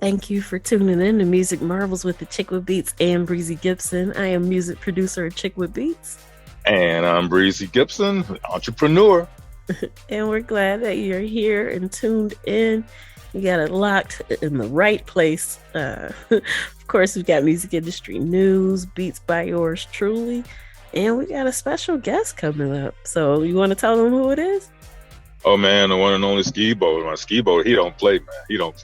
Thank you for tuning in to Music Marvels with Achickwitbeatz and Breezy Gipson. I am music producer Achickwitbeatz. And I'm Breezy Gipson, entrepreneur. And we're glad that you're here and tuned in. You got it locked in the right place. Of course, we've got music industry news, beats by yours truly. And we got a special guest coming up. So you want to tell them who it is? Oh man, the one and only Ski.Bo. My Ski.Bo, he don't play, man. He don't.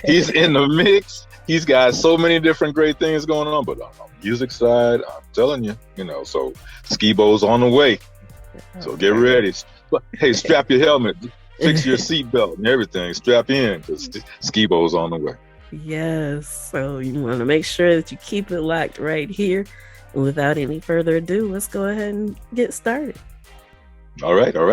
He's in the mix. He's got so many different great things going on. But on the music side, I'm telling you, so Ski.Bo's on the way. So get ready. Hey, strap your helmet, fix your seatbelt and everything. Strap in because Ski.Bo's on the way. Yes. So you want to make sure that you keep it locked right here. And without any further ado, let's go ahead and get started. All right. All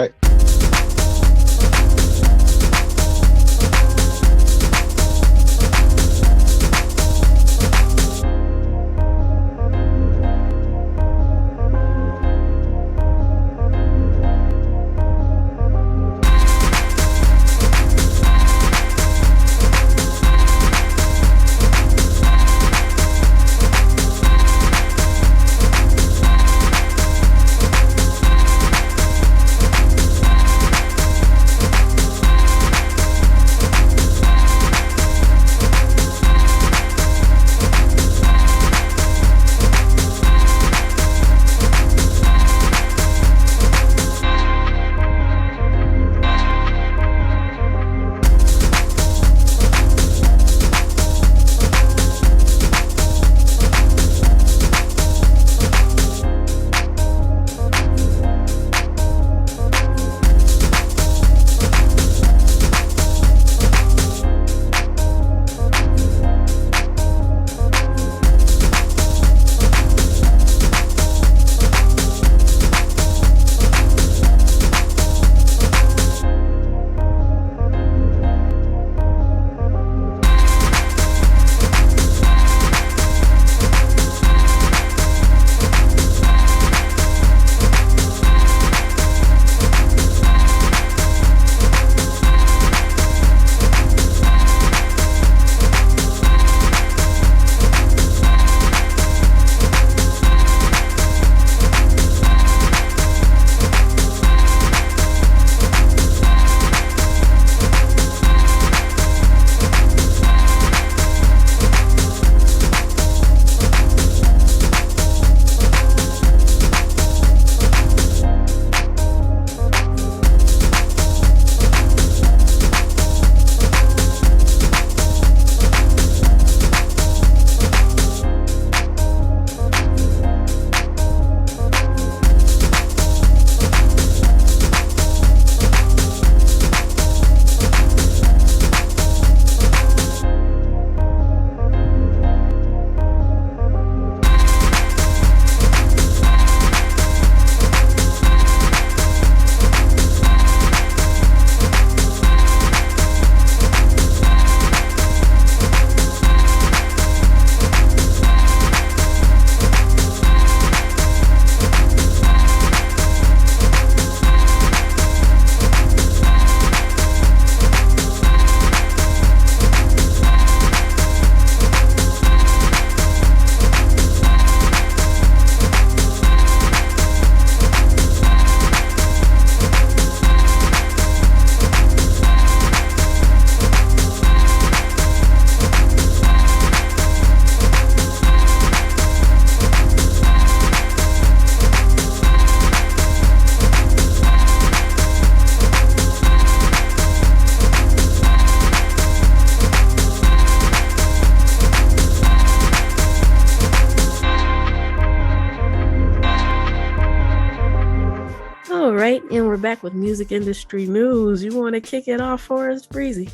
right, and we're back with music industry news. You want to kick it off for us, Breezy?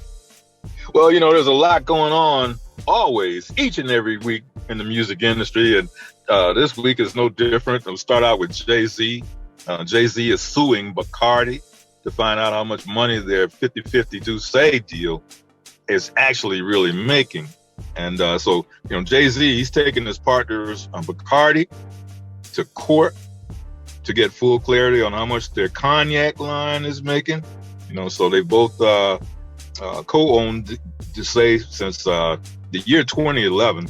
Well, there's a lot going on always, each and every week in the music industry. And this week is no different. We'll start out with Jay-Z. Jay-Z is suing Bacardi to find out how much money their 50-50 Douce deal is actually really making. And so, Jay-Z, he's taking his partners, Bacardi, to court to get full clarity on how much their cognac line is making. So they both co-owned to say since the year 2011.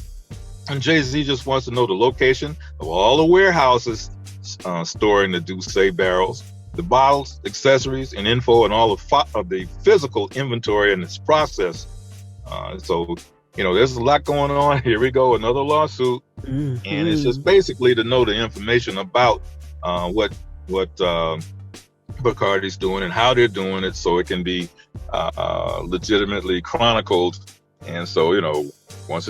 And Jay-Z just wants to know the location of all the warehouses storing the Douce barrels, the bottles, accessories, and info, and all of the physical inventory and its process. So, there's a lot going on. Here we go, another lawsuit. Mm-hmm. And it's just basically to know the information about what Bacardi's doing and how they're doing it, so it can be legitimately chronicled. And so, once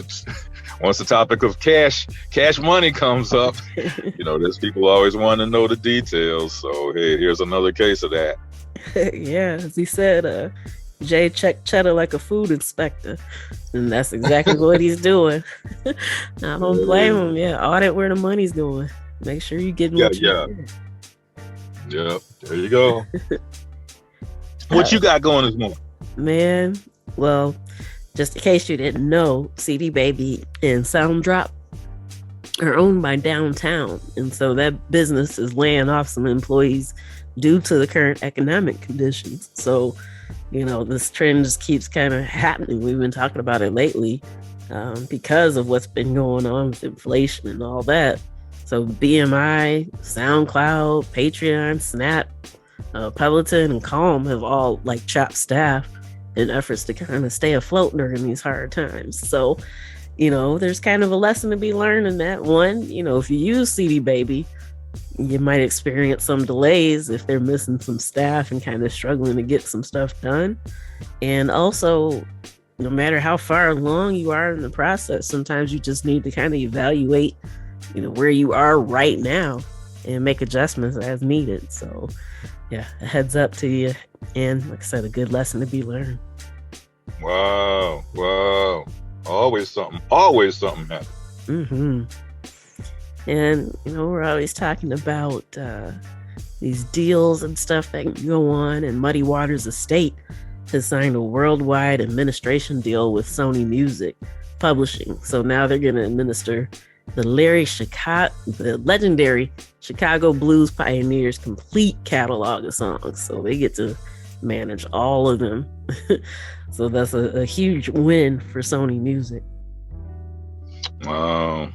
the topic of cash money comes up, there's people always want to know the details. So hey, here's another case of that. Yeah, as he said, Jay checked cheddar like a food inspector, and that's exactly what he's doing. I don't blame him. Yeah, audit where the money's going. Make sure you get what you get. Yeah, there you go. What you got going this morning? Man, well, just in case you didn't know, CD Baby and Sound Drop are owned by Downtown, and so that business is laying off some employees due to the current economic conditions. So, this trend just keeps kind of happening. We've been talking about it lately because of what's been going on with inflation and all that. So BMI, SoundCloud, Patreon, Snap, Peloton, and Calm have all chopped staff in efforts to kind of stay afloat during these hard times. So, there's kind of a lesson to be learned in that. One, if you use CD Baby, you might experience some delays if they're missing some staff and kind of struggling to get some stuff done. And also, no matter how far along you are in the process, sometimes you just need to kind of evaluate, where you are right now and make adjustments as needed. So, yeah, a heads up to you. And like I said, a good lesson to be learned. Wow. Always something happens. Mm-hmm. And, we're always talking about these deals and stuff that can go on. And Muddy Waters Estate has signed a worldwide administration deal with Sony Music Publishing. So now they're going to administer the legendary Chicago Blues Pioneers complete catalog of songs. So they get to manage all of them. So that's a huge win for Sony Music. Well,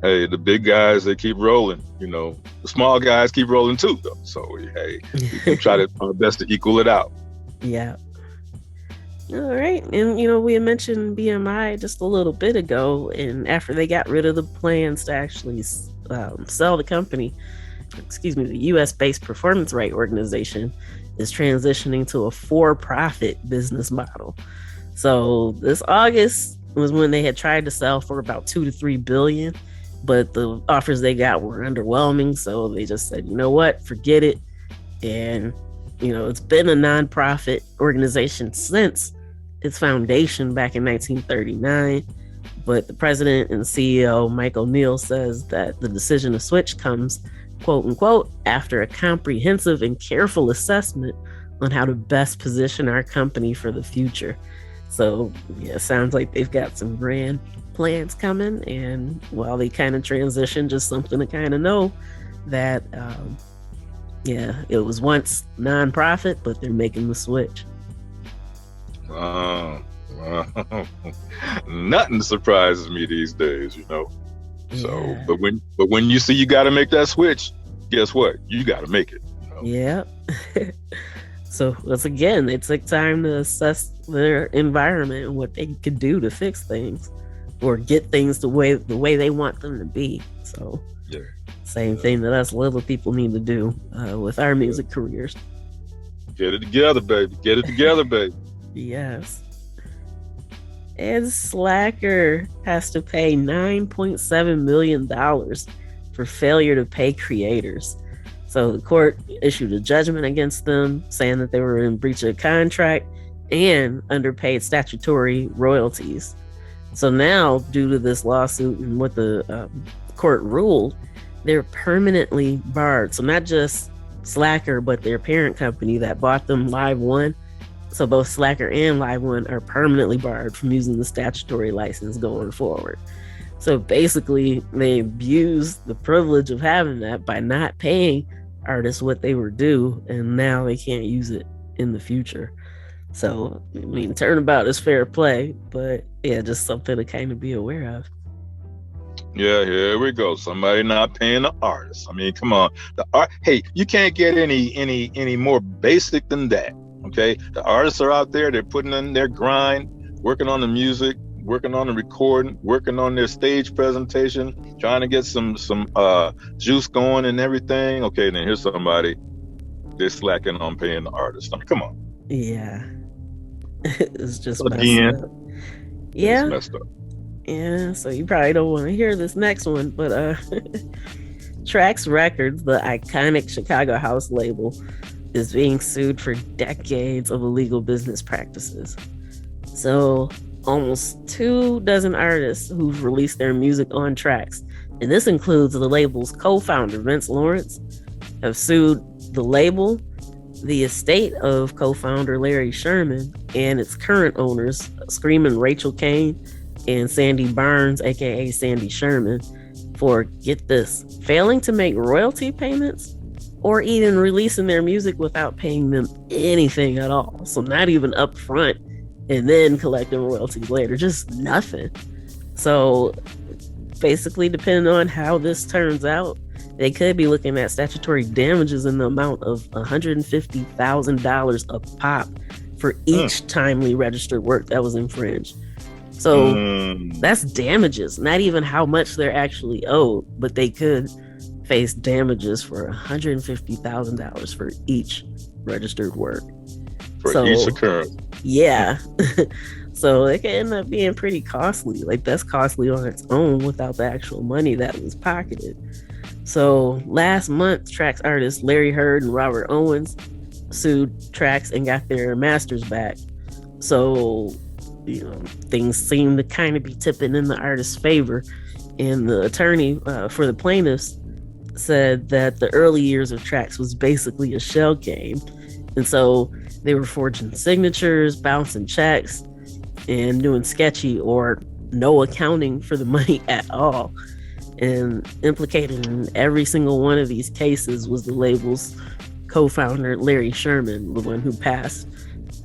hey, the big guys, they keep rolling. The small guys keep rolling too, though. So hey, we try our best to equal it out. Yeah. All right. And, we had mentioned BMI just a little bit ago. And after they got rid of the plans to actually sell the company, the US-based performance right organization is transitioning to a for-profit business model. So this August was when they had tried to sell for about $2 to $3 billion, but the offers they got were underwhelming. So they just said, you know what, forget it. And, it's been a nonprofit organization since its foundation back in 1939. But the president and CEO, Mike O'Neill, says that the decision to switch comes, quote unquote, after a comprehensive and careful assessment on how to best position our company for the future. So, yeah, it sounds like they've got some grand plans coming. And while they kind of transition, just something to kind of know that, it was once nonprofit, but they're making the switch. Wow. Nothing surprises me these days, So, Yeah. but when you see you got to make that switch, guess what? You got to make it. Yeah. So once again, they took time to assess their environment and what they could do to fix things or get things the way they want them to be. So same thing that us little people need to do with our music careers. Get it together, baby. Get it together, baby. Yes. And Slacker has to pay $9.7 million for failure to pay creators. So the court issued a judgment against them, saying that they were in breach of contract and underpaid statutory royalties. So now, due to this lawsuit and what the court ruled, they're permanently barred. So not just Slacker, but their parent company that bought them, Live One. So both Slacker and Live One are permanently barred from using the statutory license going forward. So basically, they abused the privilege of having that by not paying artists what they were due, and now they can't use it in the future. So, I mean, turnabout is fair play, but yeah, just something to kind of be aware of. Yeah, here we go. Somebody not paying the artist. I mean, come on. The art. Hey, you can't get any more basic than that. Okay, the artists are out there. They're putting in their grind, working on the music, working on the recording, working on their stage presentation, trying to get some juice going and everything. Okay, then here's somebody they're slacking on paying the artist. I mean, come on. Yeah. It's just messed Again, up. it's Yeah. messed up. Yeah. So you probably don't want to hear this next one, but Trax Records, the iconic Chicago house label, is being sued for decades of illegal business practices. So almost 24 artists who've released their music on Trax, and this includes the label's co-founder Vince Lawrence, have sued the label, the estate of co-founder Larry Sherman, and its current owners, Screaming Rachel Kane and Sandy Barnes, aka Sandy Sherman, for, get this, failing to make royalty payments or even releasing their music without paying them anything at all. So not even upfront and then collecting royalties later, just nothing. So basically, depending on how this turns out, they could be looking at statutory damages in the amount of $150,000 a pop for each timely registered work that was infringed. So that's damages, not even how much they're actually owed, but they could face damages for $150,000 for each registered work. For each occurrence. Yeah. So it can end up being pretty costly. Like, that's costly on its own without the actual money that was pocketed. So last month, Trax artists Larry Heard and Robert Owens sued Trax and got their masters back. So, you know, things seem to kind of be tipping in the artist's favor. And the attorney for the plaintiffs said that the early years of Trax was basically a shell game. And so they were forging signatures, bouncing checks, and doing sketchy or no accounting for the money at all. And implicated in every single one of these cases was the label's co-founder, Larry Sherman, the one who passed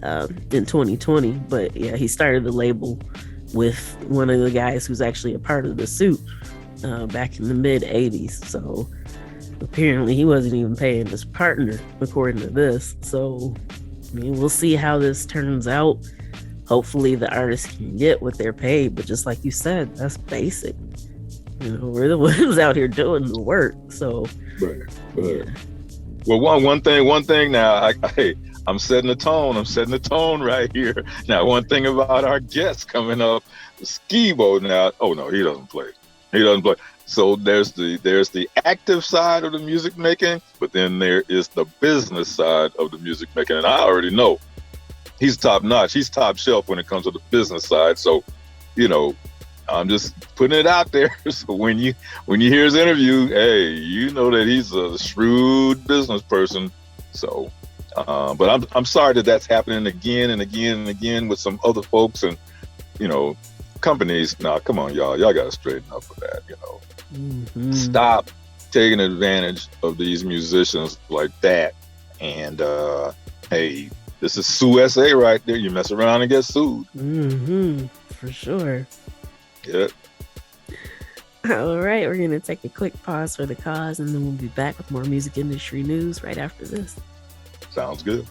in 2020. But yeah, he started the label with one of the guys who's actually a part of the suit back in the mid 80s. So apparently he wasn't even paying his partner, according to this. So, I mean, we'll see how this turns out. Hopefully the artists can get what they're paid, but just like you said, that's basic. You know, we're the ones out here doing the work. So, right. Yeah. Well, one thing now, I'm setting the tone. I'm setting the tone right here. Now, one thing about our guest coming up, Ski.Bo now. Oh no, he doesn't play. So there's the active side of the music making, but then there is the business side of the music making. And I already know he's top notch. He's top shelf when it comes to the business side. So, you know, I'm just putting it out there. So when you hear his interview, hey, you know that he's a shrewd business person. So, but I'm sorry that that's happening again and again and again with some other folks and, you know, companies. Now, come on, y'all got to straighten up for that. You know, Stop taking advantage of these musicians like that. And hey, this is Sue SA right there. You mess around and get sued. For sure. Yeah. All right, we're going to take a quick pause for the cause, and then we'll be back with more music industry news right after this. Sounds good.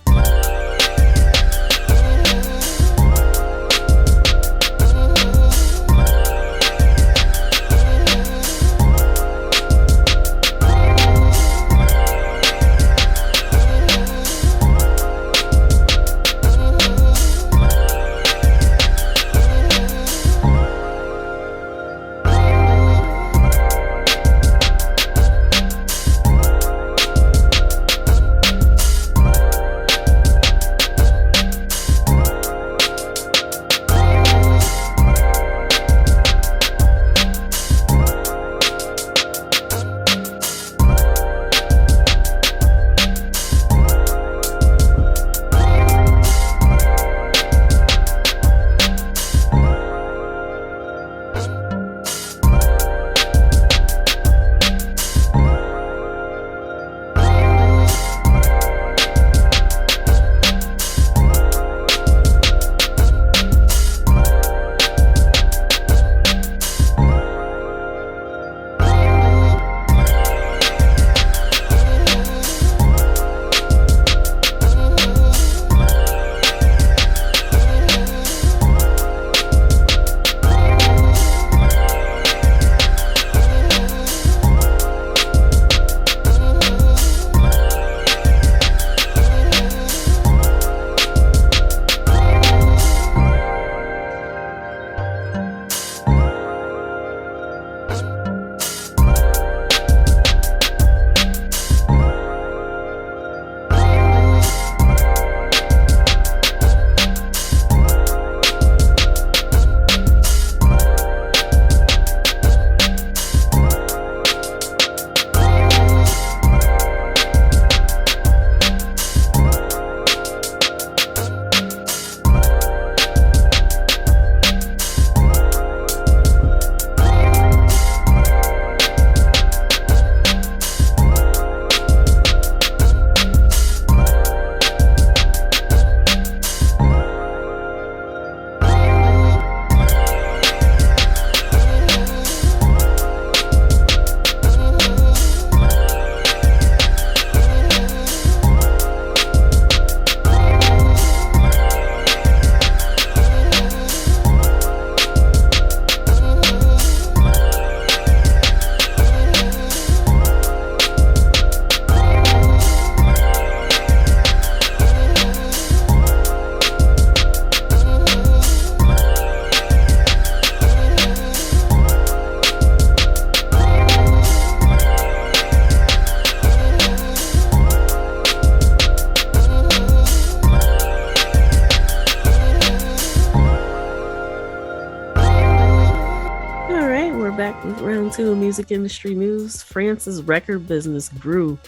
right, we're back with round two of music industry news. France's record business grew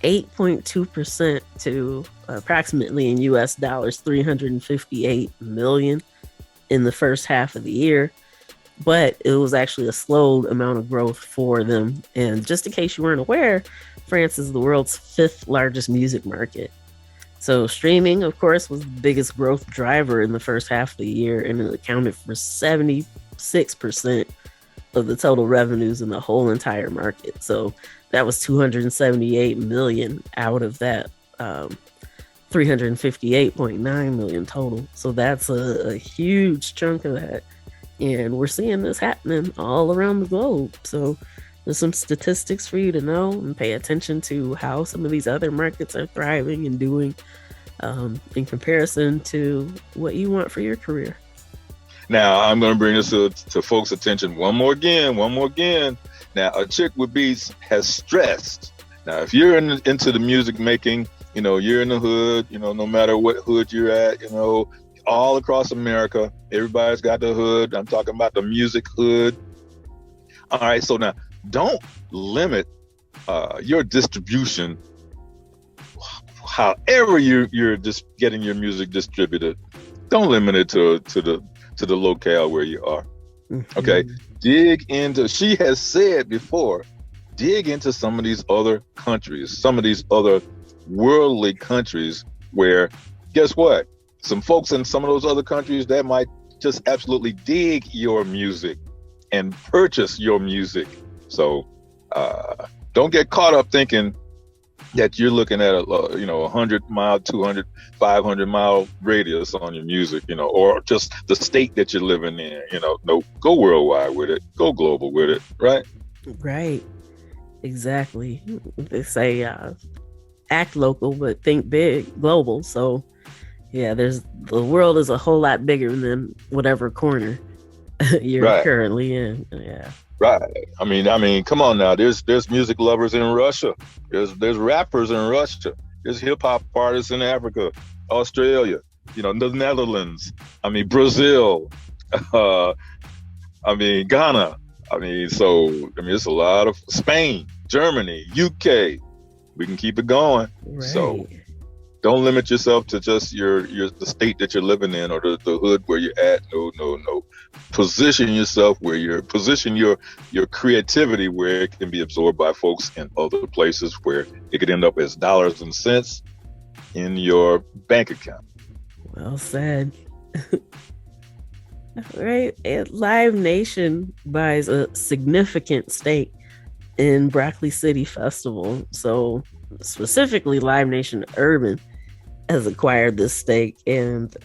8.2% to approximately in US dollars 358 million in the first half of the year, but it was actually a slowed amount of growth for them. And just in case you weren't aware, France is the world's fifth largest music market. So streaming, of course, was the biggest growth driver in the first half of the year, and it accounted for 76% of the total revenues in the whole entire market. So that was 278 million out of that 358.9 million total. So that's a huge chunk of that. And we're seeing this happening all around the globe. So there's some statistics for you to know and pay attention to how some of these other markets are thriving and doing in comparison to what you want for your career. Now, I'm going to bring this to folks' attention one more again. Now, Achickwitbeatz has stressed. Now, if you're into the music making, you're in the hood, no matter what hood you're at, all across America, everybody's got the hood. I'm talking about the music hood. All right, so now don't limit your distribution. However you're just getting your music distributed, don't limit it to the locale where you are. Okay, she has said before, dig into some of these other countries, some of these other worldly countries where, guess what? Some folks in some of those other countries that might just absolutely dig your music and purchase your music. So don't get caught up thinking that you're looking at a 100-mile, 200, 500-mile radius on your music, or just the state that you're living in. No, go worldwide with it, go global with it, right? Right, exactly. They say act local, but think big, global. So yeah, the world is a whole lot bigger than whatever corner you're currently in. Yeah. Right. I mean, come on now. There's music lovers in Russia. There's rappers in Russia. There's hip hop artists in Africa, Australia, the Netherlands. Brazil. Ghana. It's a lot of Spain, Germany, UK. We can keep it going. Right. So don't limit yourself to just the state that you're living in or the hood where you're at. No. Position yourself position your creativity where it can be absorbed by folks in other places where it could end up as dollars and cents in your bank account. Well said. Right. Live Nation buys a significant stake in Broccoli City Festival. So specifically Live Nation Urban has acquired this stake, and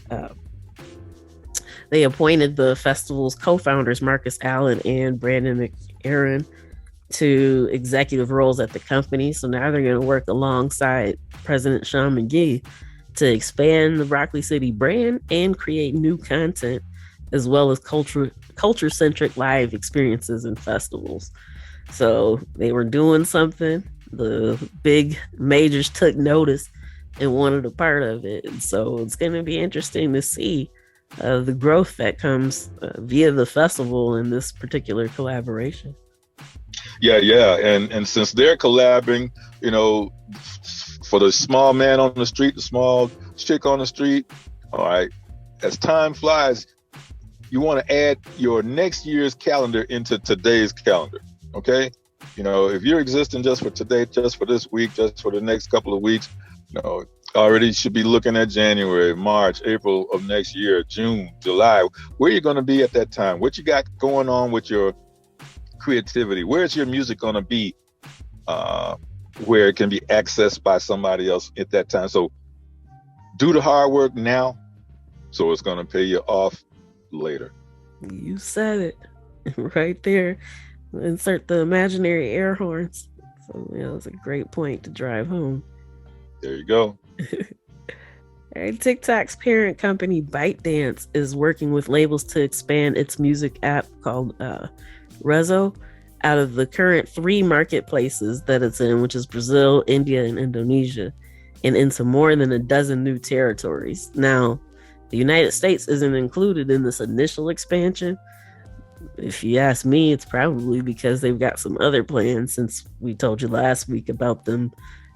they appointed the festival's co-founders Marcus Allen and Brandon McAaron to executive roles at the company. So now they're going to work alongside President Sean McGee to expand the Broccoli City brand and create new content, as well as culture-centric live experiences and festivals. So they were doing something. The big majors took notice and wanted a part of it. And so it's going to be interesting to see the growth that comes via the festival in this particular collaboration. Yeah. And since they're collabing, for the small man on the street, the small chick on the street, all right, as time flies, you want to add your next year's calendar into today's calendar. Okay. If you're existing just for today, just for this week, just for the next couple of weeks, already should be looking at January, March, April of next year, June, July. Where are you going to be at that time? What you got going on with your creativity? Where's your music going to be where it can be accessed by somebody else at that time? So do the hard work now, so it's going to pay you off later. You said it right there. Insert the imaginary air horns. So it's a great point to drive home. There you go. All right, TikTok's parent company ByteDance is working with labels to expand its music app called Rezo out of the current 3 marketplaces that it's in, which is Brazil, India, and Indonesia, and into more than a dozen new territories. Now, the United States isn't included in this initial expansion, If you ask me, it's probably because they've got some other plans, since we told you last week about them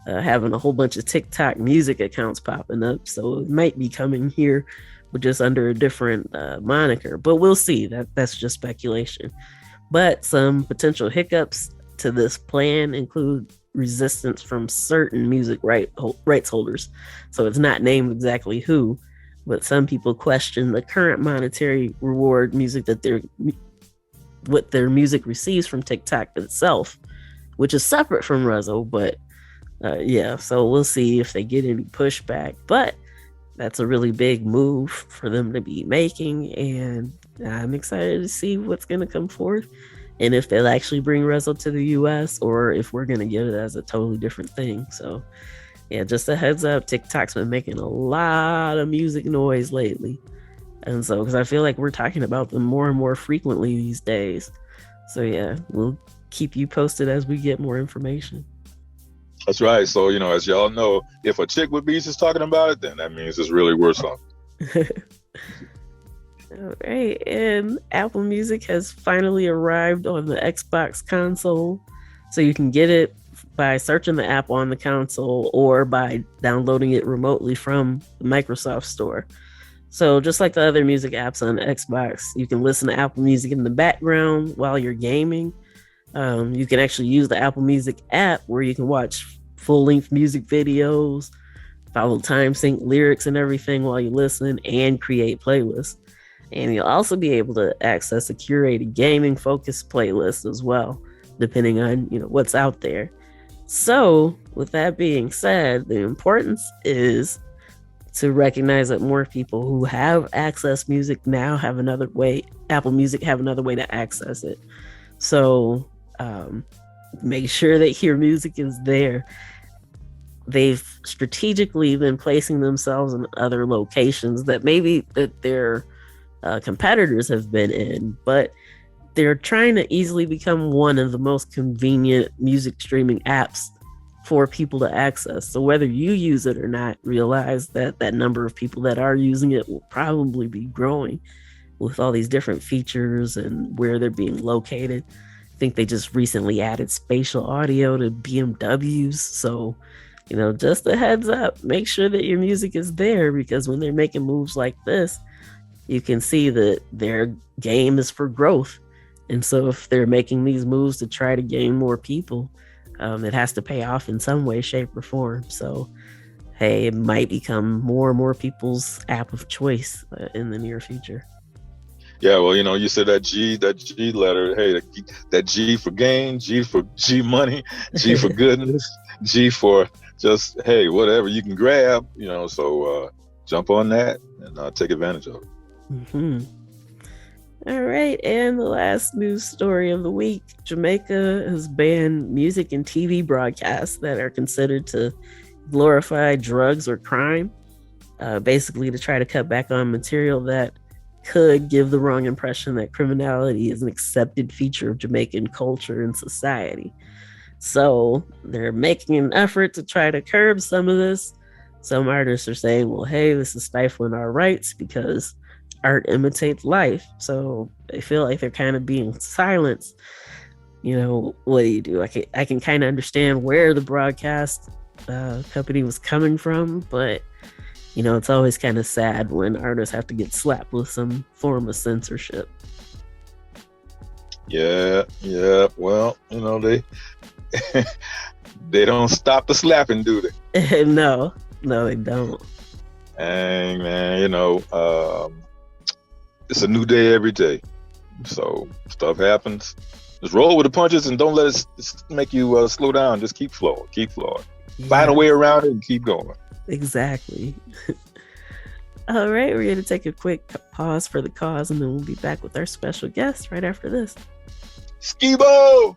having a whole bunch of TikTok music accounts popping up. So it might be coming here, but just under a different moniker. But we'll see. That's just speculation. But some potential hiccups to this plan include resistance from certain music rights holders. So it's not named exactly who, but some people question the current monetary reward music that what their music receives from TikTok itself, which is separate from Rezo. But yeah, so we'll see if they get any pushback. But that's a really big move for them to be making, and I'm excited to see what's going to come forth, and if they'll actually bring Rezo to the US, or if we're going to get it as a totally different thing. So yeah, just a heads up, TikTok's been making a lot of music noise lately. And so, because I feel like we're talking about them more and more frequently these days. So yeah, we'll keep you posted as we get more information. That's right. So, as y'all know, if Achickwitbeatz is talking about it, then that means it's really worth something. All right. And Apple Music has finally arrived on the Xbox console. So you can get it by searching the app on the console or by downloading it remotely from the Microsoft Store. So just like the other music apps on Xbox, you can listen to Apple Music in the background while you're gaming. You can actually use the Apple Music app where you can watch full-length music videos, follow time sync lyrics and everything while you listen, and create playlists. And you'll also be able to access a curated gaming-focused playlist as well, depending on what's out there. So, with that being said, the importance is to recognize that more people who have access music now have another way. Apple Music have another way to access it. So make sure that your music is there. They've strategically been placing themselves in other locations that maybe that their competitors have been in, but they're trying to easily become one of the most convenient music streaming apps for people to access. So whether you use it or not, realize that that number of people that are using it will probably be growing with all these different features and where they're being located. I think they just recently added spatial audio to BMWs. So, just a heads up, make sure that your music is there, because when they're making moves like this, you can see that their game is for growth. And so if they're making these moves to try to gain more people, it has to pay off in some way, shape, or form. So, hey, it might become more and more people's app of choice in the near future. Yeah, well, you said that G letter. Hey, that G for gain, G for G money, G for goodness, G for just, hey, whatever you can grab, so jump on that and take advantage of it. Mm-hmm. All right, and the last news story of the week, Jamaica has banned music and TV broadcasts that are considered to glorify drugs or crime, basically to try to cut back on material that could give the wrong impression that criminality is an accepted feature of Jamaican culture and society. So they're making an effort to try to curb some of this. Some artists are saying, well, hey, this is stifling our rights because art imitates life. So they feel like they're kind of being silenced. What do you do? I can kind of understand where the broadcast company was coming from, but it's always kind of sad when artists have to get slapped with some form of censorship. Yeah. Well, they they don't stop the slapping, do they? No, they don't. Dang, man, it's a new day every day. So stuff happens. Just roll with the punches and don't let it make you slow down. Just keep flowing. Yeah. Find a way around it and keep going. Exactly. All right, we're going to take a quick pause for the cause, and then we'll be back with our special guest right after this. Ski.Bo!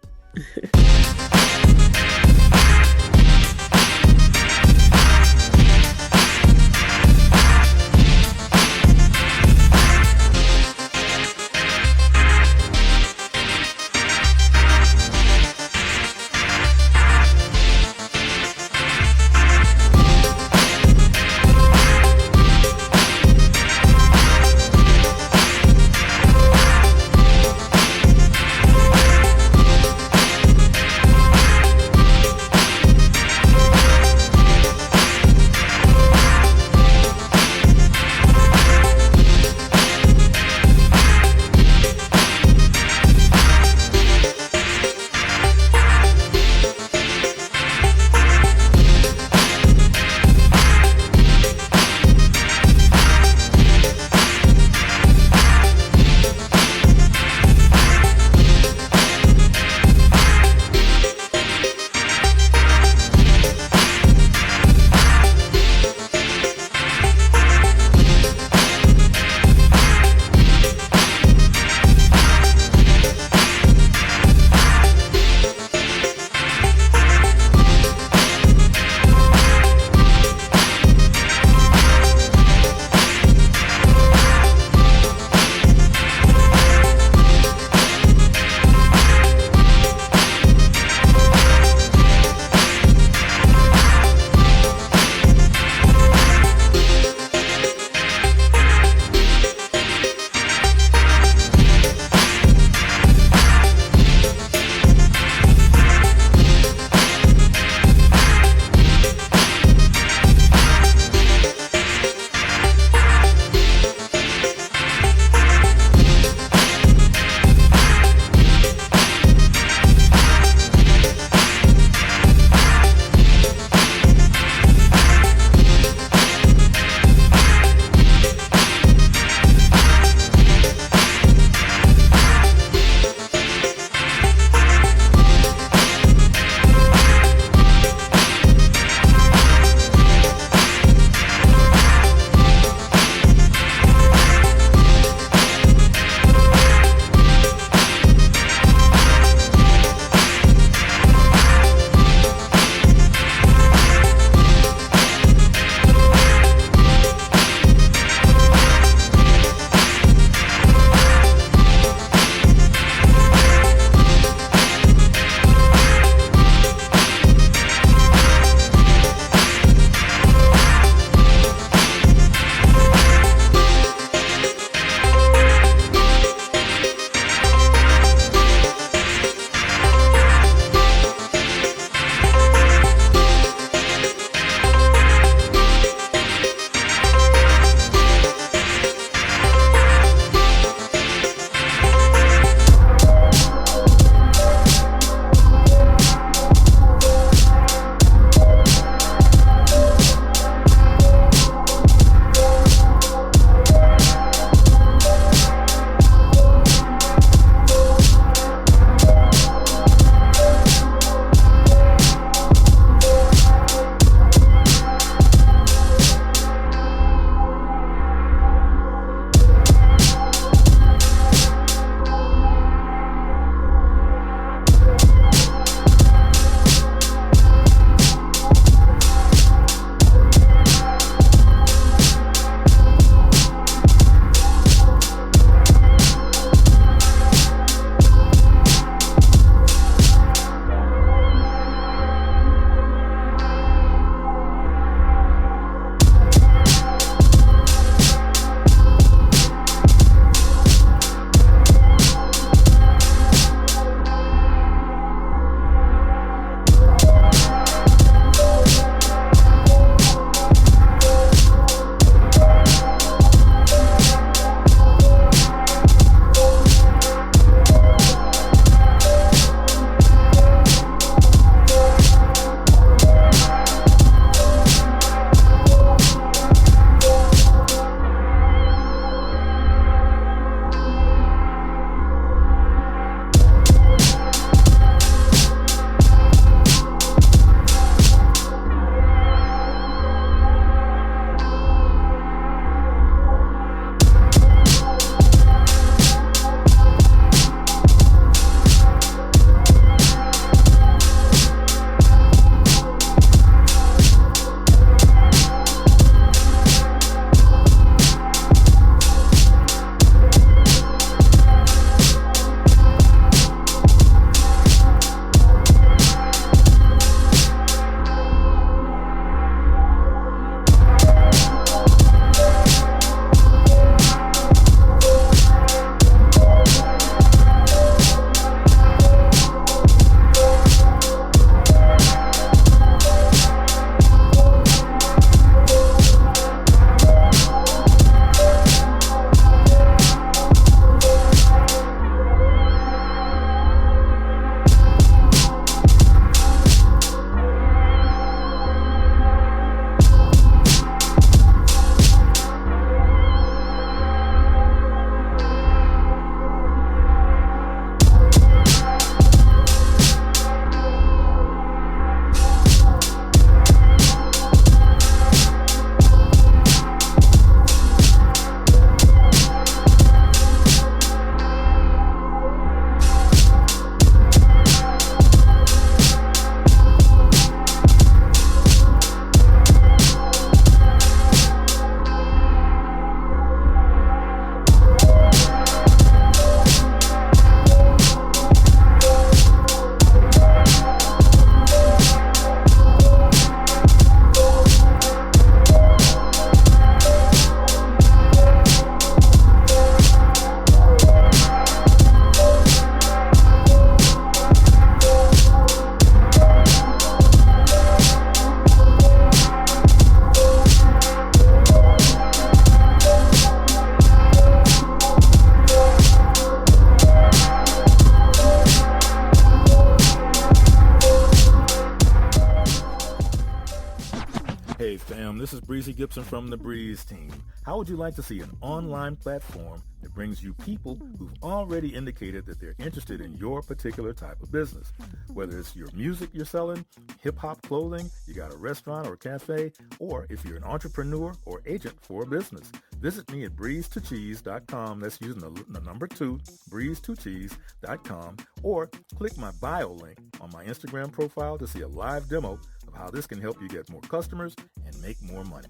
this is Breezy Gipson from the Breeze team. How would you like to see an online platform that brings you people who've already indicated that they're interested in your particular type of business? Whether it's your music you're selling, hip-hop clothing, you got a restaurant or a cafe, or if you're an entrepreneur or agent for a business. Visit me at breeze2cheese.com. That's using the number 2, breeze2cheese.com, or click my bio link on my Instagram profile to see a live demo of how this can help you get more customers and make more money.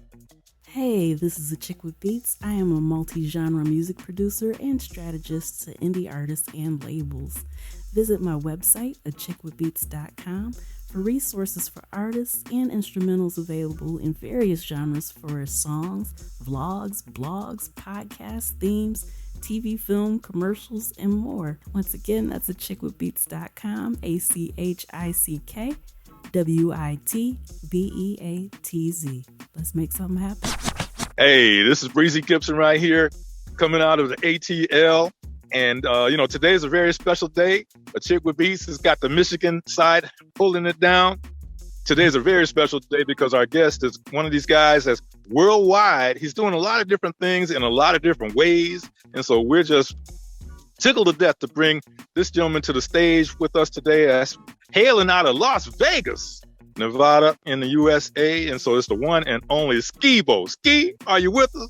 Hey, this is Achickwitbeatz. I am a multi-genre music producer and strategist to indie artists and labels. Visit my website, Achickwitbeatz.com, for resources for artists and instrumentals available in various genres for songs, vlogs, blogs, podcasts, themes, TV, film, commercials, and more. Once again, that's Achickwitbeatz.com, ACHICKWITBEATZ. Let's make something happen. Hey, this is Breezy Gipson right here, coming out of the ATL. And, today is a very special day. Achickwitbeatz has got the Michigan side pulling it down. Today is a very special day because our guest is one of these guys that's worldwide. He's doing a lot of different things in a lot of different ways. And so we're just tickled to death to bring this gentleman to the stage with us today, as hailing out of Las Vegas, Nevada in the USA. And so it's the one and only Ski.Bo. Ski, are you with us?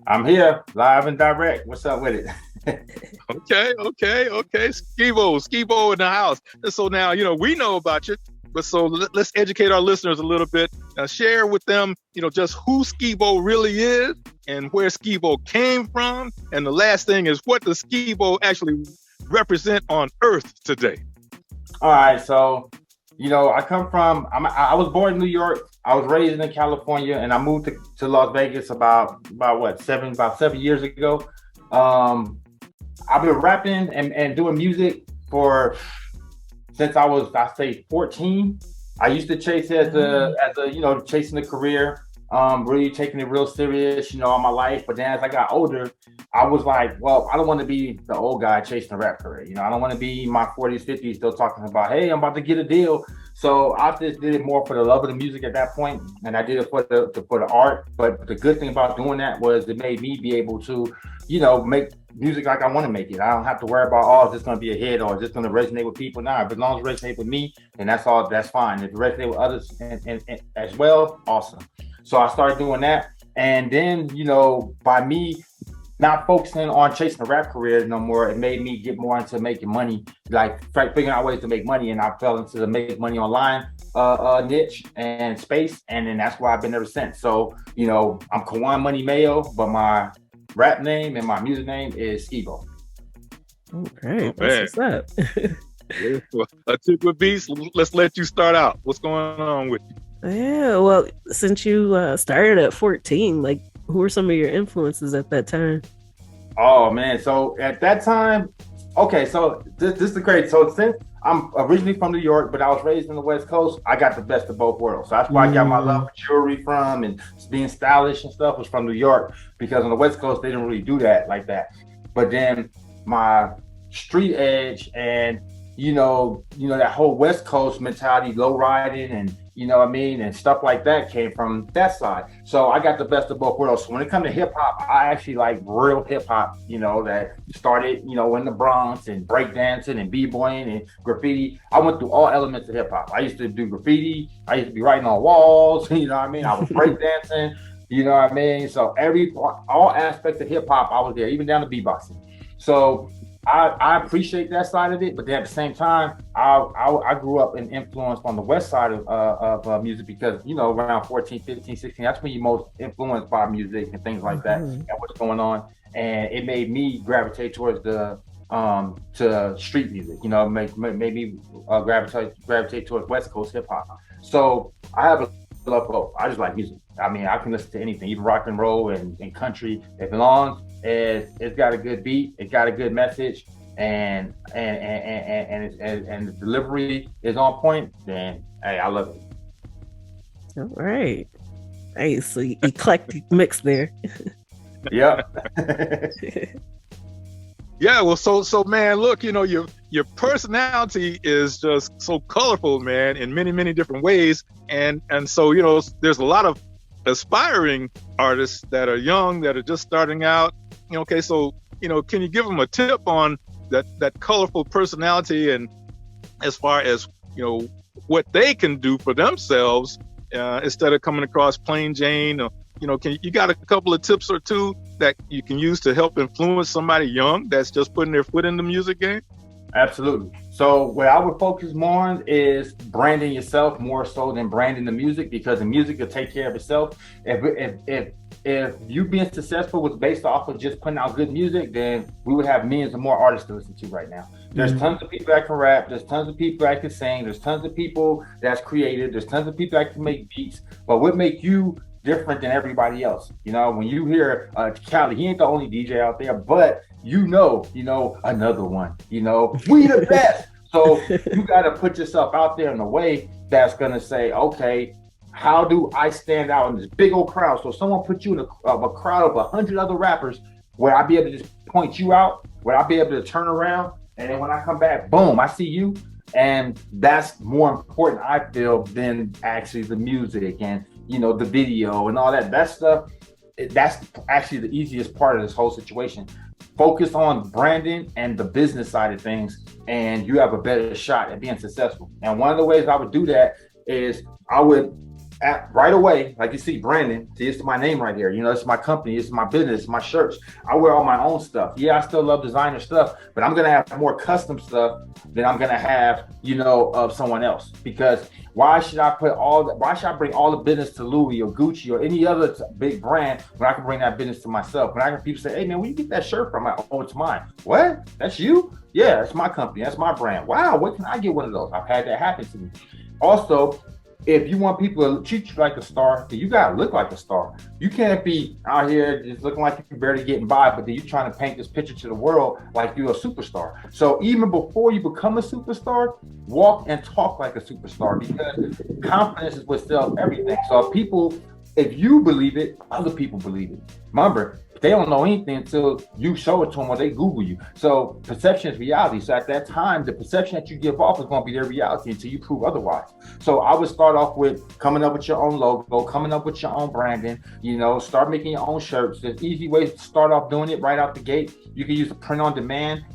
I'm here, live and direct. What's up with it? Okay. Ski.Bo in the house. And so now, we know about you, but so let's educate our listeners a little bit. Share with them, just who Ski.Bo really is and where Ski.Bo came from. And the last thing is, what does Ski.Bo actually represent on Earth today? All right, so I come from. I was born in New York. I was raised in California, and I moved to Las Vegas about 7 years ago. I've been rapping and doing music since I was 14. I used to chase chasing a career, really taking it real serious, all my life. But then as I got older, I was like, well, I don't want to be the old guy chasing a rap career. I don't want to be in my 40s, 50s still talking about, hey, I'm about to get a deal. So I just did it more for the love of the music at that point, and I did it for the art. But the good thing about doing that was it made me be able to, make music like I want to make it. I don't have to worry about, is this going to be a hit or is this going to resonate with people? Nah, as long as it resonates with me, then that's fine. If it resonates with others and as well, awesome. So I started doing that, and then by me not focusing on chasing a rap career no more, it made me get more into making money, like figuring out ways to make money. And I fell into the make money online niche and space. And then that's where I've been ever since. So, I'm Caujuan Money Mayo, but my rap name and my music name is Ski.Bo. Okay, what's up? Achickwitbeatz, let's let you start out. What's going on with you? Yeah, well, since you started at 14, like, who were some of your influences at that time? Oh man, so at that time, okay, so this is crazy. So since I'm originally from New York, but I was raised in the West Coast, I got the best of both worlds. So that's where I got my love for jewelry from, and being stylish and stuff was from New York, because on the West Coast they didn't really do that like that. But then my street edge and that whole West Coast mentality, low riding and and stuff like that came from that side. So I got the best of both worlds. So when it comes to hip hop, I actually like real hip hop, that started, in the Bronx, and breakdancing and b-boying and graffiti. I went through all elements of hip hop. I used to do graffiti. I used to be writing on walls. I was breakdancing. So all aspects of hip hop, I was there, even down to beatboxing. So I appreciate that side of it, but then at the same time, I grew up and influenced on the west side of music, because around 14, 15, 16, that's when you're most influenced by music and things like that and what's going on. And it made me gravitate towards the to street music. Made me gravitate towards West Coast hip hop. So I have a love for both. I just like music. I can listen to anything, even rock and roll and country. As long as it's got a good beat, it got a good message, and the delivery is on point, then hey, I love it. All right. Hey, so eclectic mix there. Yeah. Yeah, well, so man, look, your personality is just so colorful, man, in many, many different ways. And so, there's a lot of aspiring artists that are young, that are just starting out. Okay, so can you give them a tip on that colorful personality, and as far as what they can do for themselves instead of coming across plain Jane? Or you got a couple of tips or two that you can use to help influence somebody young that's just putting their foot in the music game? Absolutely. So what I would focus more on is branding yourself more so than branding the music, because the music will take care of itself. If you being successful was based off of just putting out good music, then we would have millions of more artists to listen to right now. There's tons of people that can rap. There's tons of people that can sing. There's tons of people that's creative. There's tons of people that can make beats. But what make you different than everybody else? When you hear Cali, he ain't the only DJ out there, but another one, we the best. So you got to put yourself out there in a way that's going to say, okay, how do I stand out in this big old crowd? So someone put you in a crowd of 100 other rappers, where I be able to just point you out, where I be able to turn around, and then when I come back, boom, I see you. And that's more important, I feel, than actually the music and the video and all that stuff. That's actually the easiest part of this whole situation. Focus on branding and the business side of things, and you have a better shot at being successful. And one of the ways I would do that is I would right away, like you see, Brandon, see, it's my name right here. It's my company, it's my business, my shirts. I wear all my own stuff. Yeah, I still love designer stuff, but I'm gonna have more custom stuff than I'm gonna have, of someone else. Because why should I bring all the business to Louis or Gucci or any other big brand when I can bring that business to myself? When I can people say, hey man, where you get that shirt from? Oh, it's mine. What? That's you? Yeah, it's my company. That's my brand. Wow, what can I get one of those? I've had that happen to me. Also, if you want people to treat you like a star, then you gotta look like a star. You can't be out here just looking like you're barely getting by, but then you're trying to paint this picture to the world like you're a superstar. So even before you become a superstar, walk and talk like a superstar, because confidence is what sells everything. So if you believe it, other people believe it. Remember, they don't know anything until you show it to them or they Google you. So perception is reality. So at that time, the perception that you give off is going to be their reality until you prove otherwise. So I would start off with coming up with your own logo, coming up with your own branding, start making your own shirts. There's easy ways to start off doing it right out the gate. You can use the print on demand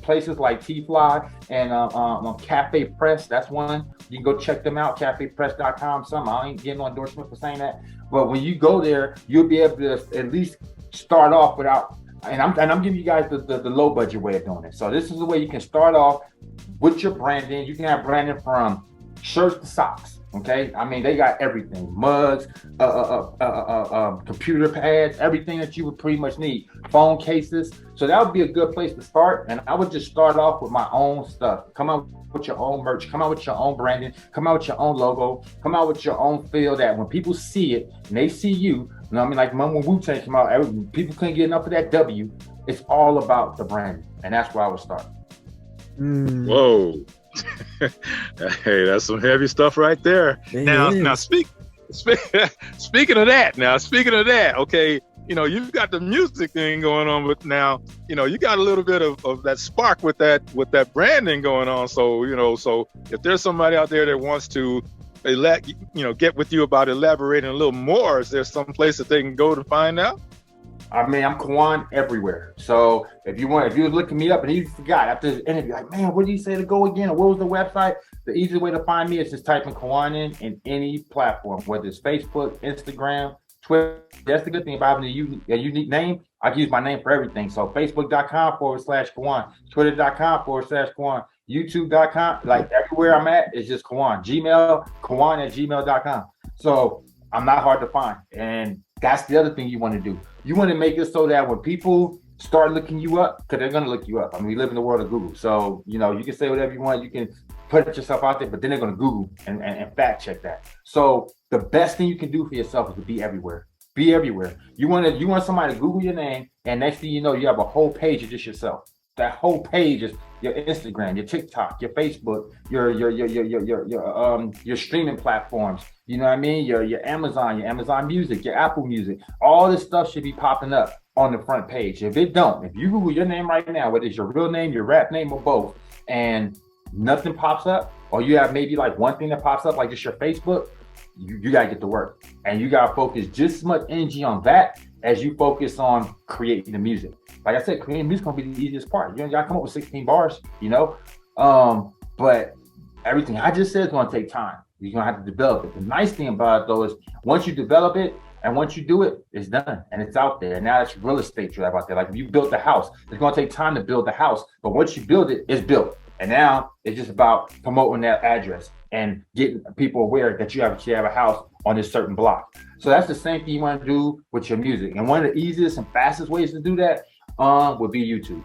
places like T-Fly and Cafe Press. That's one. You can go check them out, cafepress.com. I ain't getting no endorsement for saying that. But when you go there, you'll be able to at least start off without, and I'm giving you guys the low budget way of doing it. So this is the way you can start off with your branding. You can have branding from shirts to socks. Okay, I mean, they got everything: mugs, computer pads, everything that you would pretty much need, phone cases. So that would be a good place to start. And I would just start off with my own stuff. Come out with your own merch, come out with your own branding, come out with your own logo, come out with your own feel, that when people see it and they see you, like when Wu-Tang came out, people couldn't get enough of that W. It's all about the branding, and that's where I would start. Whoa. Hey, that's some heavy stuff right there. Now speaking of that, okay, you've got the music thing going on, but now, you got a little bit of that spark with that branding going on. So, so if there's somebody out there that wants to get with you about elaborating a little more, is there some place that they can go to find out? I mean, I'm Caujuan everywhere. So if you were looking me up and you forgot after this interview, like, man, what did you say to go again? Or what was the website? The easiest way to find me is just typing Caujuan in any platform, whether it's Facebook, Instagram, Twitter. That's the good thing about having a unique name. I can use my name for everything. So Facebook.com/Caujuan, Twitter.com/Caujuan, YouTube.com, like everywhere I'm at, it's just Caujuan. Gmail, Caujuan@gmail.com. So I'm not hard to find. And that's the other thing you want to do. You want to make it so that when people start looking you up, because they're going to look you up. I mean, we live in the world of Google. So, you can say whatever you want. You can put yourself out there, but then they're going to Google and fact check that. So the best thing you can do for yourself is to be everywhere. Be everywhere. You want somebody to Google your name, and next thing you know, you have a whole page of just yourself. That whole page is your Instagram, your TikTok, your Facebook, your streaming platforms. You know what I mean? Your Amazon Music, your Apple Music. All this stuff should be popping up on the front page. If you Google your name right now, whether it's your real name, your rap name, or both, and nothing pops up, or you have maybe like one thing that pops up, like just your Facebook, you got to get to work, and you got to focus just as much energy on that as you focus on creating the music. Like I said, creating music is gonna be the easiest part. You gotta come up with 16 bars, but everything I just said is gonna take time. You're gonna have to develop it. The nice thing about it though is once you develop it and once you do it, it's done and it's out there. And now it's real estate you have out there. Like if you built the house, it's gonna take time to build the house, but once you build it, it's built. And now it's just about promoting that address and getting people aware that you actually have a house on this certain block. So that's the same thing you want to do with your music. And one of the easiest and fastest ways to do that would be YouTube.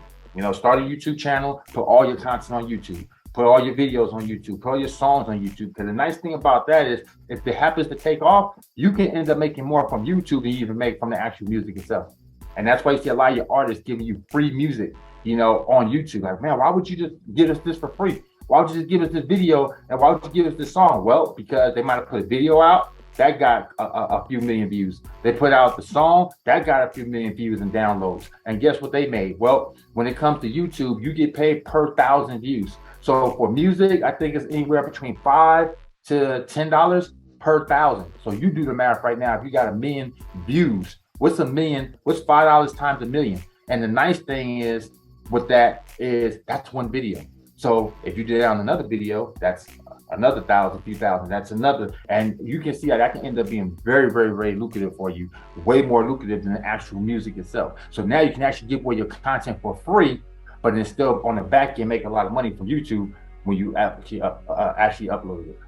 Start a YouTube channel, put all your content on YouTube, put all your videos on YouTube, put all your songs on YouTube. Because the nice thing about that is if it happens to take off, you can end up making more from YouTube than you even make from the actual music itself. And that's why you see a lot of your artists giving you free music, on YouTube. Like, man, why would you just give us this for free? Why would you just give us this video? And why would you give us this song? Well, because they might have put a video out that got a few million views. They put out the song that got a few million views and downloads. And guess what they made? Well, when it comes to YouTube, you get paid per 1,000 views. So for music, I think it's anywhere between $5 to $10 per 1,000. So you do the math right now. If you got 1 million views, what's a million? What's $5 times 1 million? And the nice thing is with that is that's one video. So if you did it on another video, that's another 1,000, few thousand, that's another. And you can see how that can end up being very, very, very lucrative for you, way more lucrative than the actual music itself. So now you can actually give away your content for free, but then still on the back end make a lot of money from YouTube when you actually upload it.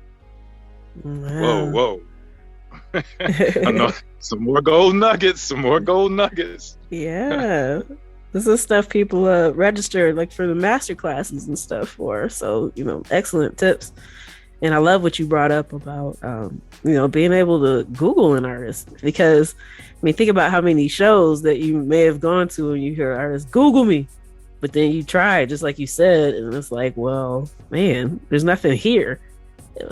Wow. Whoa. I know some more gold nuggets. Yeah. This is stuff people register like for the master classes and stuff for. So, excellent tips. And I love what you brought up about, being able to Google an artist, because think about how many shows that you may have gone to and you hear artists, Google me, but then you try, just like you said, and it's like, well, man, there's nothing here.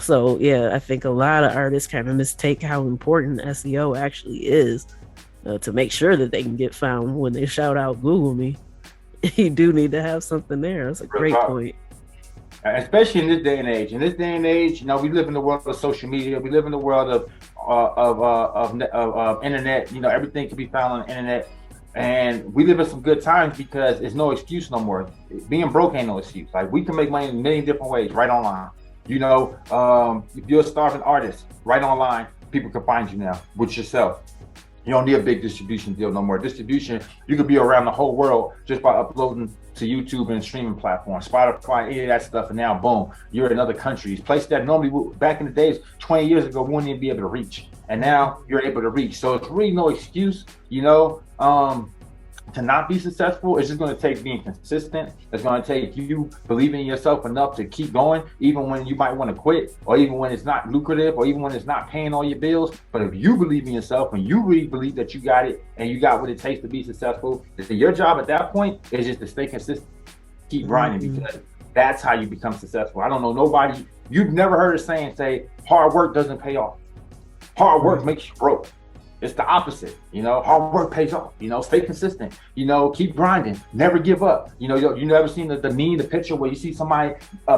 So yeah, I think a lot of artists kind of mistake how important SEO actually is to make sure that they can get found when they shout out Google me. You do need to have something there. That's a great point. Especially in this day and age. In this day and age, we live in the world of social media. We live in the world of internet. Everything can be found on the internet, and we live in some good times because it's no excuse no more. Being broke ain't no excuse. Like we can make money in many different ways right online. If you're a starving artist, right online, people can find you now with yourself. You don't need a big distribution deal no more. Distribution, you could be around the whole world just by uploading to YouTube and streaming platforms, Spotify, any of that stuff, and now boom, you're in other countries, places that normally back in the days, 20 years ago, wouldn't even be able to reach, and now you're able to reach. So it's really no excuse, to not be successful. It's just going to take being consistent. It's going to take you believing in yourself enough to keep going, even when you might want to quit, or even when it's not lucrative, or even when it's not paying all your bills. But if you believe in yourself and you really believe that you got it and you got what it takes to be successful, your job at that point is just to stay consistent, keep grinding, because that's how you become successful. I don't know nobody, you've never heard a saying say, hard work doesn't pay off. Hard work makes you broke. It's the opposite, hard work pays off, stay consistent, keep grinding, never give up. You never seen the meme, the picture where you see somebody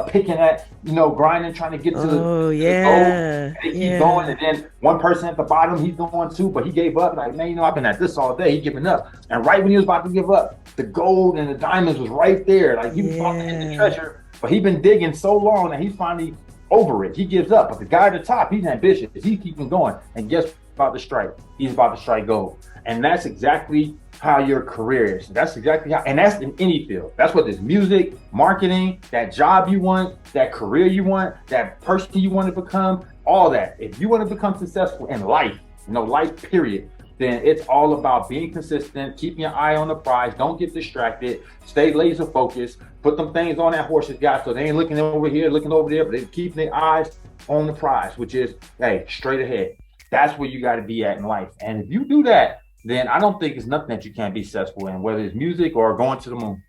picking at, grinding, trying to get to the goal, and they keep going, and then one person at the bottom, he's going too, but he gave up. Like, man, I've been at this all day, he giving up. And right when he was about to give up, the gold and the diamonds was right there. Like he was about to hit the treasure, but he's been digging so long that he's finally over it. He gives up, but the guy at the top, he's ambitious. He's keeping going, and guess about to strike. He's about to strike gold. And that's exactly how your career is. That's exactly how, and that's in any field. That's what this music, marketing, that job you want, that career you want, that person you want to become, all that. If you want to become successful in life, life period, then it's all about being consistent, keeping your eye on the prize, don't get distracted, stay laser focused, put them things on that horse's got so they ain't looking over here, looking over there, but they're keeping their eyes on the prize, which is, hey, straight ahead. That's where you got to be at in life. And if you do that, then I don't think there's nothing that you can't be successful in, whether it's music or going to the moon.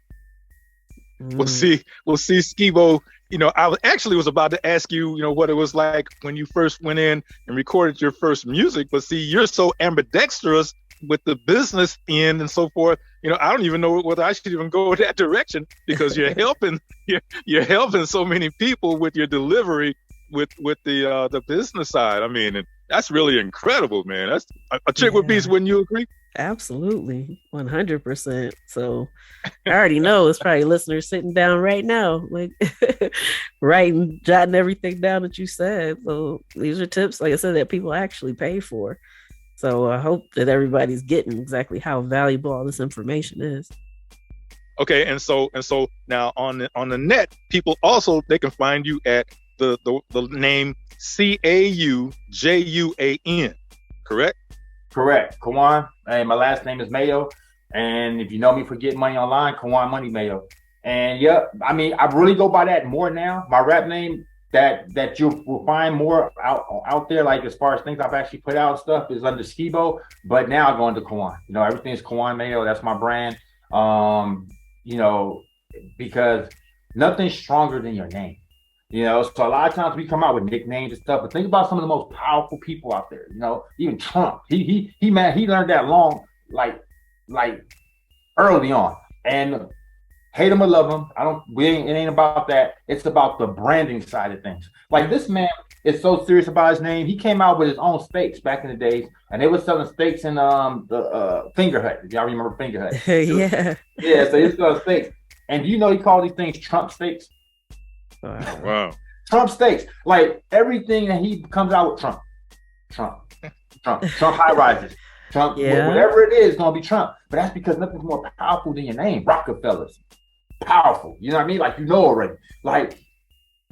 Well, see, Ski.Bo, I was about to ask you, what it was like when you first went in and recorded your first music. But see, you're so ambidextrous with the business end and so forth. I don't even know whether I should even go that direction, because you're helping so many people with your delivery with the business side. I mean, and That's really incredible, man. That's a chick with beats. Wouldn't you agree? Absolutely, 100%. So I already know it's probably listeners sitting down right now, like writing, jotting everything down that you said. So these are tips, like I said, that people actually pay for. So I hope that everybody's getting exactly how valuable all this information is. Okay, and so now on the net, people also, they can find you at the name Caujuan, correct? Correct. Caujuan. And my last name is Mayo. And if you know me for getting money online, Caujuan Money Mayo. And yeah, I mean, I really go by that more now. My rap name that you will find more out there, like as far as things I've actually put out and stuff, is under Ski.Bo. But now I'm going to Caujuan. You know, everything is Caujuan Mayo. That's my brand. You know, because nothing's stronger than your name. You know, so a lot of times we come out with nicknames and stuff, but think about some of the most powerful people out there. You know, even Trump. He learned that long, like early on. And hate him or love him, it ain't about that. It's about the branding side of things. Like, this man is so serious about his name. He came out with his own steaks back in the days, and they were selling steaks in the Finger Hut. If y'all remember Finger Hut. Yeah. Yeah, so he's selling steaks. And do you know he called these things Trump steaks? Wow. Trump steaks. Like, everything that he comes out with, Trump high rises. Trump, whatever it is, gonna be Trump. But that's because nothing's more powerful than your name. Rockefellers, powerful. You know what I mean? Like, you know already. Like,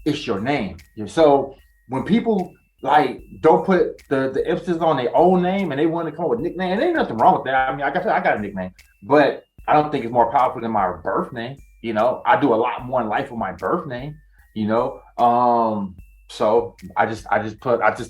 it's your name. So when people like don't put the emphasis on their own name and they want to come up with nickname, and there ain't nothing wrong with that. I mean, I got a nickname, but I don't think it's more powerful than my birth name. You know, I do a lot more in life with my birth name. You know, so I just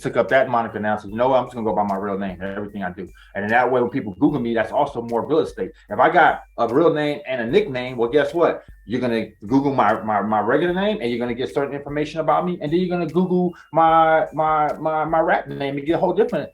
took up that moniker now. So, you know what, I'm just gonna go by my real name and everything I do. And in that way, when people Google me, that's also more real estate. If I got a real name and a nickname, well, guess what? You're gonna Google my regular name, and you're gonna get certain information about me, and then you're gonna Google my rap name and get a whole different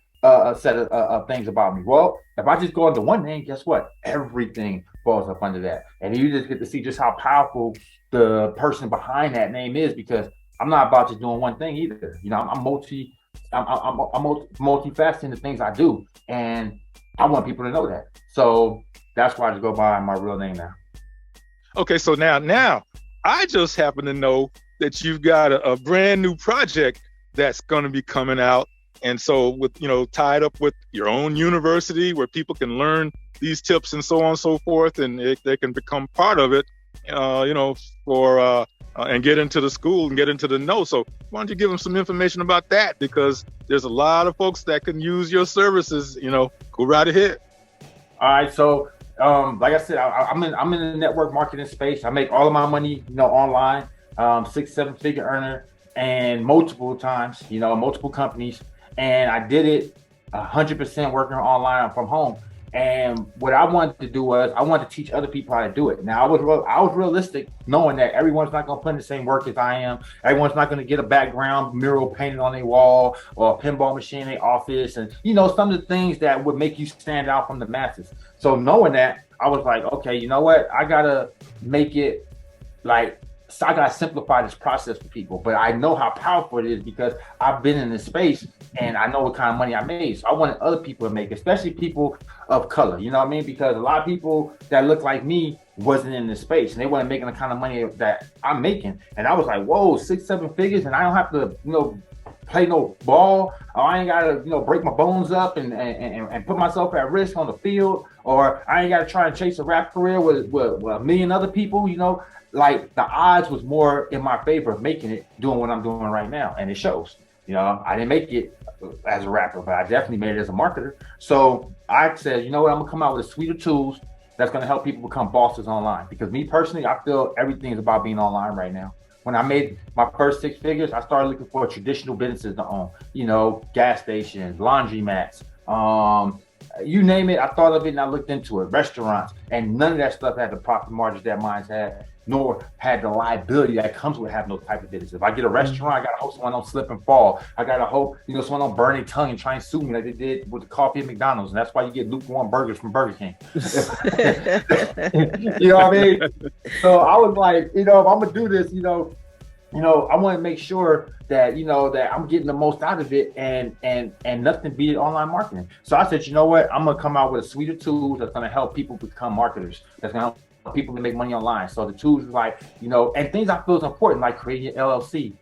set of things about me. Well, if I just go under one name, guess what? Everything falls up under that, and you just get to see just how powerful the person behind that name is, because I'm not about just doing one thing either. You know, I'm multifaceted in the things I do, and I want people to know that. So that's why I just go by my real name now. Okay, so now I just happen to know that you've got a brand new project that's going to be coming out, and so with, you know, tied up with your own university where people can learn these tips and so on and so forth, and they can become part of it. You know, for and get into the school and get into the know. So why don't you give them some information about that? Because there's a lot of folks that can use your services. You know, go right ahead. All right. So, like I said, I'm in the network marketing space. I make all of my money, you know, online, 6-7 figure earner, and multiple times, you know, multiple companies. And I did it 100% working online from home. And what I wanted to do was I wanted to teach other people how to do it. Now, I was realistic, knowing that everyone's not going to put in the same work as I am. Everyone's not going to get a background mural painted on their wall or a pinball machine in their office, and, you know, some of the things that would make you stand out from the masses. So knowing that, I was like, okay, you know what? I got to make it like, so I got to simplify this process for people. But I know how powerful it is because I've been in this space and I know what kind of money I made. So I wanted other people to make, especially people of color, you know what I mean? Because a lot of people that look like me wasn't in this space and they weren't making the kind of money that I'm making. And I was like, whoa, 6-7 figures, and I don't have to, you know, play no ball, or I ain't gotta, you know, break my bones up and put myself at risk on the field, or I ain't gotta try and chase a rap career with a million other people, you know. Like, the odds was more in my favor of making it, doing what I'm doing right now, and it shows. You know, I didn't make it as a rapper, but I definitely made it as a marketer. So I said, you know what, I'm gonna come out with a suite of tools that's gonna help people become bosses online. Because me personally, I feel everything is about being online right now. When I made my first 6 figures, I started looking for traditional businesses to own. You know, gas stations, laundromats, you name it, I thought of it and I looked into it. Restaurants, and none of that stuff had the profit margins that mine had, nor had the liability that comes with having those type of businesses. If I get a restaurant, I gotta hope someone don't slip and fall. I gotta hope, you know, someone don't burn their tongue and try and sue me like they did with the coffee at McDonald's. And that's why you get lukewarm burgers from Burger King. You know what I mean? So I was like, you know, if I'm gonna do this, you know, I want to make sure that, that I'm getting the most out of it, and nothing beat online marketing. So I said, you know what, I'm going to come out with a suite of tools that's going to help people become marketers. That's going to help people to make money online. So the tools like, and things I feel is important, like creating your LLC,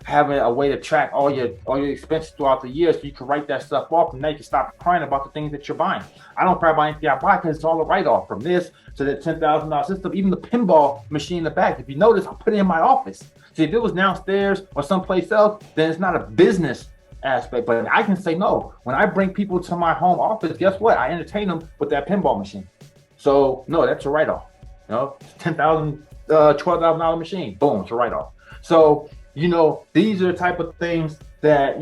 having a way to track all your expenses throughout the year, so you can write that stuff off, and now you can stop crying about the things that you're buying. I don't cry about anything I buy because it's all a write-off, from this to the $10,000 system, even the pinball machine in the back. If you notice, I put it in my office. See, if it was downstairs or someplace else, then it's not a business aspect. But I can say no. When I bring people to my home office, guess what? I entertain them with that pinball machine. So no, that's a write-off. $10,000, $12,000 machine, boom, it's a write-off. So these are the type of things that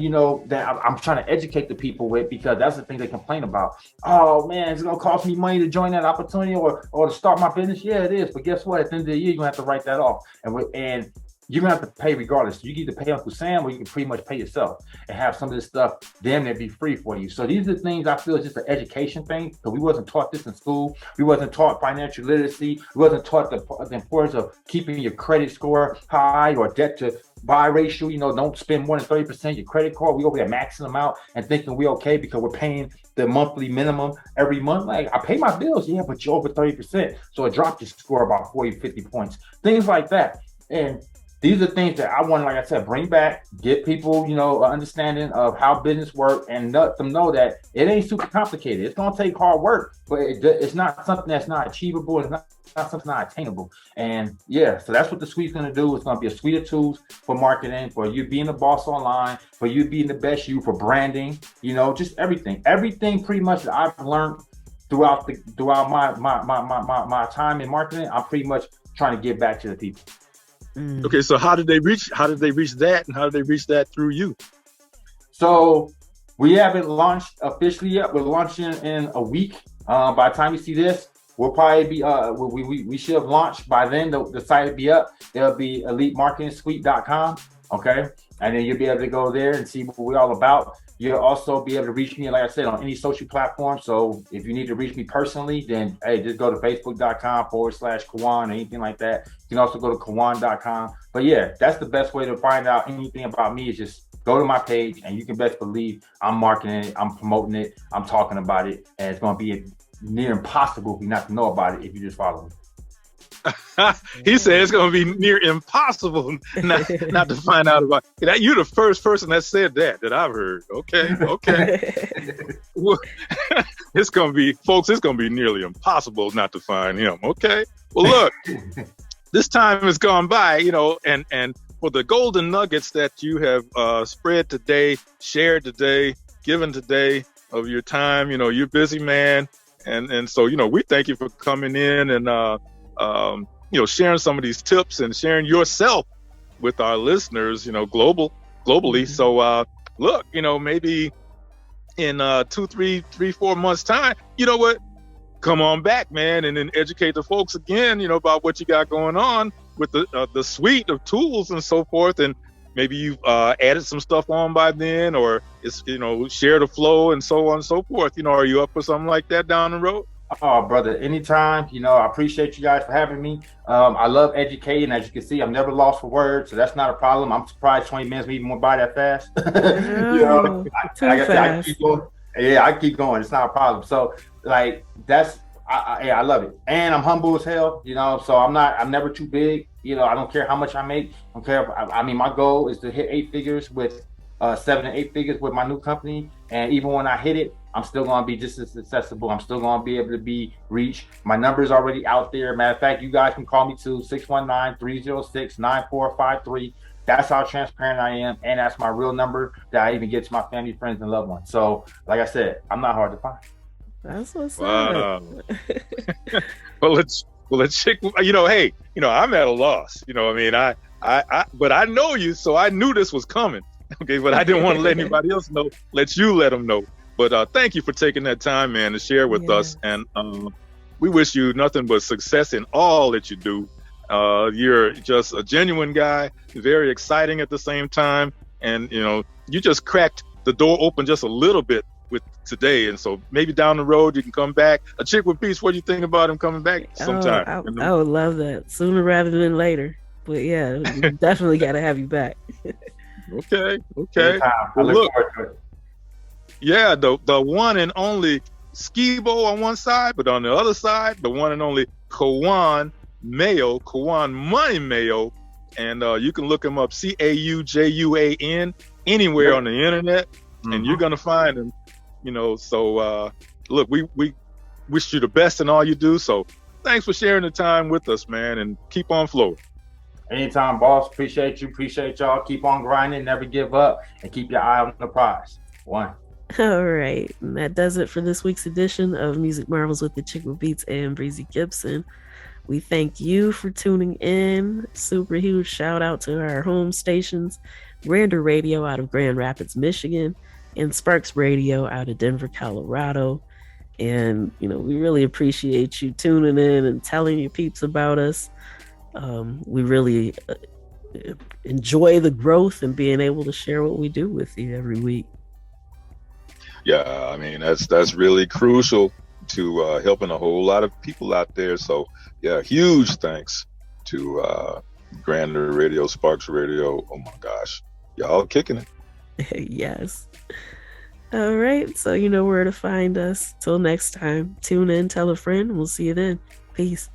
that I'm trying to educate the people with, because that's the thing they complain about. Oh man, it's gonna cost me money to join that opportunity or to start my business. Yeah, it is. But guess what? At the end of the year, you're gonna have to write that off, and you're gonna have to pay regardless. You can either pay Uncle Sam, or you can pretty much pay yourself and have some of this stuff damn near be free for you. So these are the things I feel is just an education thing, because we wasn't taught this in school. We wasn't taught financial literacy. We wasn't taught the importance of keeping your credit score high, or debt to buy ratio. Don't spend more than 30% your credit card. We over there maxing them out and thinking we're okay because we're paying the monthly minimum every month. Like, I pay my bills, yeah, but you're over 30%. So it dropped your score about 40, 50 points. Things like that. And these are things that I want to, like I said, bring back, get people, an understanding of how business works, and let them know that it ain't super complicated. It's going to take hard work, but it's not something that's not achievable. It's not something not attainable. And yeah, so that's what the suite's going to do. It's going to be a suite of tools for marketing, for you being the boss online, for you being the best you, for branding, just everything pretty much that I've learned throughout my time in marketing. I'm pretty much trying to give back to the people. Okay, so how did they reach that, and how did they reach that through you? So we haven't launched officially yet. We're launching in a week. By the time you see this, we'll probably be we should have launched by then. The site will be up. It'll be elitemarketingsuite.com. Okay, and then you'll be able to go there and see what we're all about. You'll also be able to reach me, like I said, on any social platform. So if you need to reach me personally, then hey, just go to facebook.com/Caujuan or anything like that. You can also go to Caujuan.com. But yeah, that's the best way to find out anything about me, is just go to my page, and you can best believe I'm marketing it, I'm promoting it, I'm talking about it, and it's going to be near impossible for you not to know about it if you just follow me. He said it's going to be near impossible not to find out about it. You're the first person that said that I've heard. Okay. Well, it's going to be nearly impossible not to find him. Okay. Well, look, this time has gone by, and for the golden nuggets that you have spread today, shared today, given today of your time, you're a busy man. And so, we thank you for coming in and, sharing some of these tips and sharing yourself with our listeners, globally. Mm-hmm. So, look, maybe in 2, 3, 4 months time, you know what? Come on back, man, and then educate the folks again, about what you got going on with the suite of tools and so forth. And maybe you've added some stuff on by then, or it's, share the flow and so on and so forth. Are you up for something like that down the road? Oh, brother, anytime. I appreciate you guys for having me. I love educating. As you can see, I'm never lost for words, so that's not a problem. I'm surprised 20 minutes even went by that fast. I keep going. Yeah, I keep going. It's not a problem. So, like, I love it, and I'm humble as hell. So I'm never too big. I don't care how much I make. I don't care. I mean, my goal is to hit 8 figures with 7 to 8 figures with my new company, and even when I hit it, I'm still going to be just as accessible. I'm still going to be able to be reached. My number's already out there. Matter of fact, you guys can call me too, 619-306-9453. That's how transparent I am. And that's my real number that I even get to my family, friends, and loved ones. So, like I said, I'm not hard to find. That's what's up. Well, let's check. Hey, I'm at a loss. But I know you, so I knew this was coming. Okay, but I didn't want to let anybody else know. Let you let them know. But thank you for taking that time, man, to share with us. And we wish you nothing but success in all that you do. You're just a genuine guy, very exciting at the same time. And, you just cracked the door open just a little bit with today. And so maybe down the road, you can come back. A Chick with Beats, what do you think about him coming back sometime? I would love that, sooner rather than later. But yeah, definitely got to have you back. Okay. Anytime. I look Look, forward to it. yeah, the one and only Ski.Bo on one side, but on the other side, the one and only Caujuan Caujuan Money Mayo, and you can look him up, Caujuan, anywhere on the internet, and you're gonna find him. You know, so look, we wish you the best in all you do. So thanks for sharing the time with us, man, and keep on flowing. Anytime, boss. Appreciate you. Appreciate y'all. Keep on grinding. Never give up. And keep your eye on the prize. One. All right. And that does it for this week's edition of Music Marvels with Achickwitbeatz and Breezy Gipson. We thank you for tuning in. Super huge shout out to our home stations, Grander Radio out of Grand Rapids, Michigan, and Sparks Radio out of Denver, Colorado. And, you know, we really appreciate you tuning in and telling your peeps about us. We really enjoy the growth and being able to share what we do with you every week. Yeah, I mean, that's really crucial to helping a whole lot of people out there. So yeah, huge thanks to Grander Radio, Sparks Radio. Oh my gosh, y'all kicking it. Yes. All right, so you know where to find us. Till next time, tune in, tell a friend, and we'll see you then. Peace.